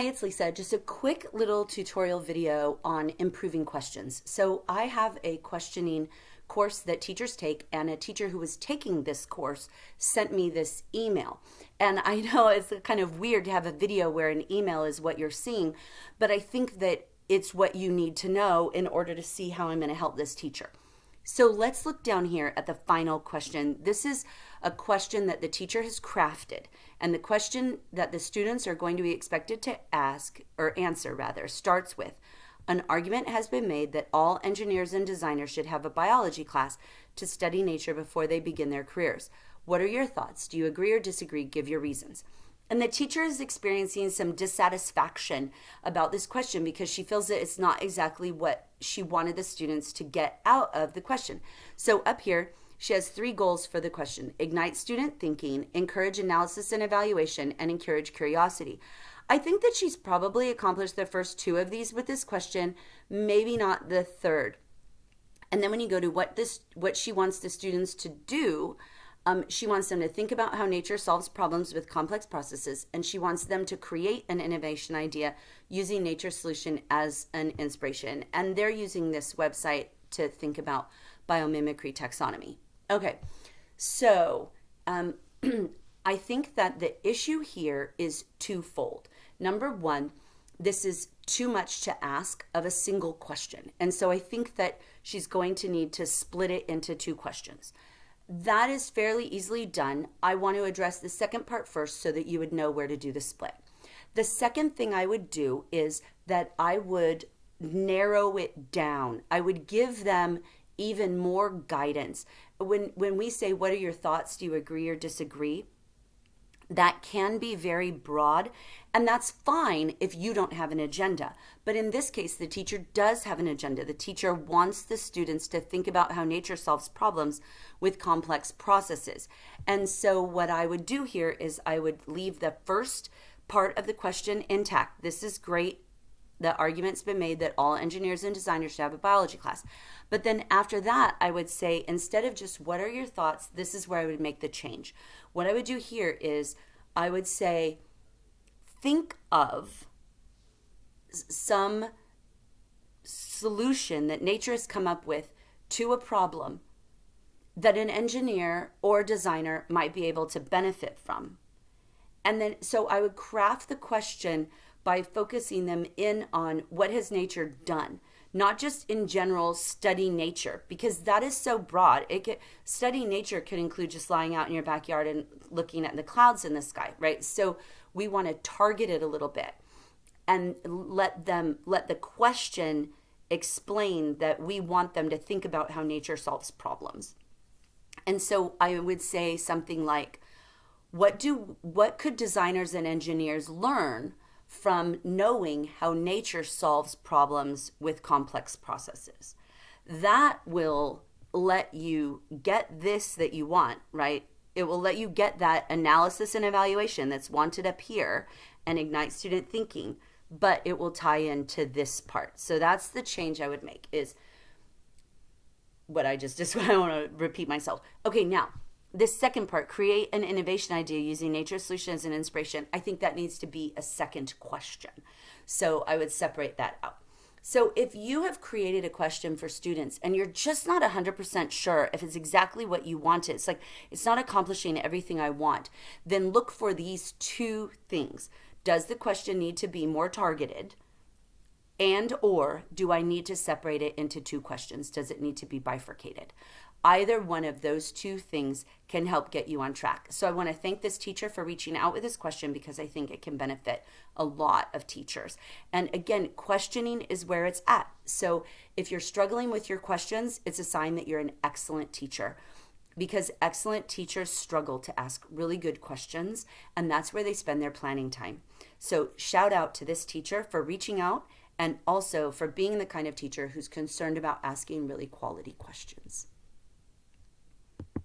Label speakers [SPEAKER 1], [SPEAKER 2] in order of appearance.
[SPEAKER 1] Hi, it's Lisa. Just a quick little tutorial video on improving questions. So I have a questioning course that teachers take, and a teacher who was taking this course sent me this email. And I know it's kind of weird to have a video where an email is what you're seeing, but I think that it's what you need to know in order to see how I'm going to help this teacher. So let's look down here at the final question. This is a question that the teacher has crafted, and the question that the students are going to be expected to ask, or answer rather, starts with, an argument has been made that all engineers and designers should have a biology class to study nature before they begin their careers. What are your thoughts? Do you agree or disagree? Give your reasons. And the teacher is experiencing some dissatisfaction about this question because she feels that it's not exactly what she wanted the students to get out of the question. So up here, she has 3 goals for the question: ignite student thinking, encourage analysis and evaluation, and encourage curiosity. I think that she's probably accomplished the first 2 of these with this question, maybe not the third. And then when you go to what she wants the students to do, she wants them to think about how nature solves problems with complex processes, and she wants them to create an innovation idea using nature's solution as an inspiration. And they're using this website to think about biomimicry taxonomy. Okay, so I think that the issue here is twofold. Number one, this is too much to ask of a single question. And so I think that she's going to need to split it into 2 questions. That is fairly easily done. I want to address the second part first so that you would know where to do the split. The second thing I would do is that I would narrow it down. I would give them even more guidance. When we say, what are your thoughts? Do you agree or disagree? That can be very broad, and that's fine if you don't have an agenda. But in this case, the teacher does have an agenda. The teacher wants the students to think about how nature solves problems with complex processes. And so what I would do here is I would leave the first part of the question intact. This is great. The argument's been made that all engineers and designers should have a biology class. But then after that, I would say, instead of just what are your thoughts, this is where I would make the change. What I would do here is I would say, think of some solution that nature has come up with to a problem that an engineer or designer might be able to benefit from. And then, so I would craft the question by focusing them in on what has nature done, not just in general study nature, because that is so broad. Study nature could include just lying out in your backyard and looking at the clouds in the sky, right? So we want to target it a little bit and let the question explain that we want them to think about how nature solves problems. And so I would say something like, what could designers and engineers learn from knowing how nature solves problems with complex processes? That will let you get this that you want, right? It will let you get that analysis and evaluation that's wanted up here and ignite student thinking, but it will tie into this part. So that's the change I would make, is what I just I don't want to repeat myself. Okay, now, this second part, create an innovation idea using nature's solution as an inspiration. I think that needs to be a second question. So I would separate that out. So if you have created a question for students and you're just not 100% sure if it's exactly what you wanted, it's like it's not accomplishing everything I want, then look for these 2 things. Does the question need to be more targeted? And or do I need to separate it into 2 questions? Does it need to be bifurcated? Either one of those 2 things can help get you on track. So I want to thank this teacher for reaching out with this question because I think it can benefit a lot of teachers. And again, questioning is where it's at. So if you're struggling with your questions, it's a sign that you're an excellent teacher, because excellent teachers struggle to ask really good questions, and that's where they spend their planning time. So shout out to this teacher for reaching out, and also for being the kind of teacher who's concerned about asking really quality questions.